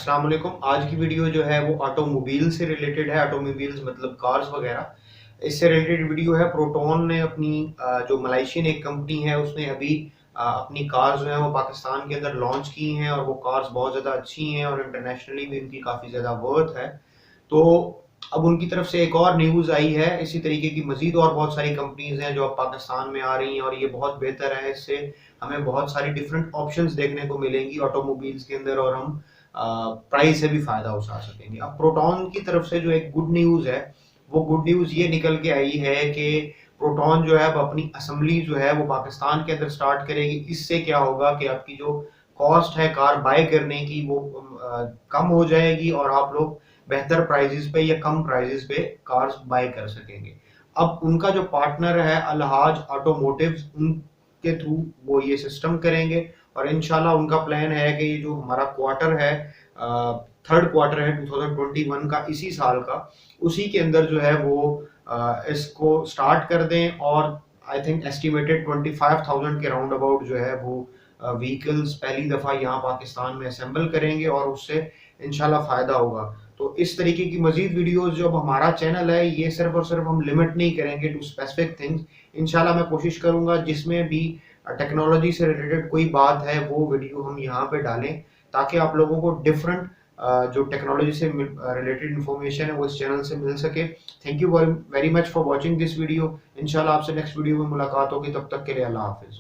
अस्सलाम वालेकुम। आज की वीडियो जो है वो ऑटोमोबाइल से रिलेटेड है। ऑटोमोबाइल्स मतलब कार्स वगैरह, इससे रिलेटेड वीडियो है। प्रोटोन ने अपनी जो मलेशियन एक कंपनी है उसने अभी अपनी कार्स जो है वो पाकिस्तान के अंदर लॉन्च की हैं और वो कार्स बहुत ज़्यादा अच्छी हैं और इंटरनेशनली भी इनकी काफ़ी ज़्यादा वर्थ है। तो अब उनकी तरफ से एक और न्यूज़ आई है। इसी तरीके की मज़ीद और बहुत सारी कंपनीज़ हैं जो अब पाकिस्तान में आ रही हैं और ये बहुत बेहतर है। इससे हमें बहुत सारी डिफरेंट ऑप्शंस देखने को मिलेंगी ऑटोमोबाइल्स के अंदर और हम प्राइस से भी फ़ायदा उठा सकेंगे। अब प्रोटॉन की तरफ से जो एक गुड न्यूज़ है, वो गुड न्यूज़ ये निकल के आई है कि प्रोटॉन जो है अब अपनी असेंबली जो है वो पाकिस्तान के अंदर स्टार्ट करेगी। इससे क्या होगा कि आपकी जो कॉस्ट है कार बाय करने की वो कम हो जाएगी और आप लोग बेहतर प्राइजेस पे या कम प्राइजेस पे कार्स बाय कर सकेंगे। अब उनका जो पार्टनर है अलहाज ऑटोमोटिव्स, उनके थ्रू वो ये सिस्टम करेंगे और इंशाल्लाह उनका प्लान है कि ये जो हमारा क्वार्टर है, थर्ड क्वार्टर है 2021 का, इसी साल का, उसी के अंदर जो है वो इसको स्टार्ट कर दें और आई थिंक एस्टिमेटेड 25,000 के राउंड अबाउट जो है वो व्हीकल्स पहली दफ़ा यहाँ पाकिस्तान में असेंबल करेंगे और उससे इंशाल्लाह फ़ायदा होगा। तो इस तरीके की मज़ीद वीडियोज़ जो अब हमारा चैनल है, ये सिर्फ और सिर्फ हम लिमिट नहीं करेंगे टू स्पेसिफिक थिंग्स। इंशाल्लाह मैं कोशिश करूँगा जिसमें भी टेक्नोलॉजी से रिलेटेड कोई बात है वो वीडियो हम यहाँ पे डालें, ताकि आप लोगों को डिफरेंट जो टेक्नोलॉजी से रिलेटेड इन्फॉर्मेशन है वो इस चैनल से मिल सके। Thank you very much for watching this video. इंशाल्लाह आपसे नेक्स्ट वीडियो में मुलाकात होगी, तब तक के लिए अल्लाह हाफिज़।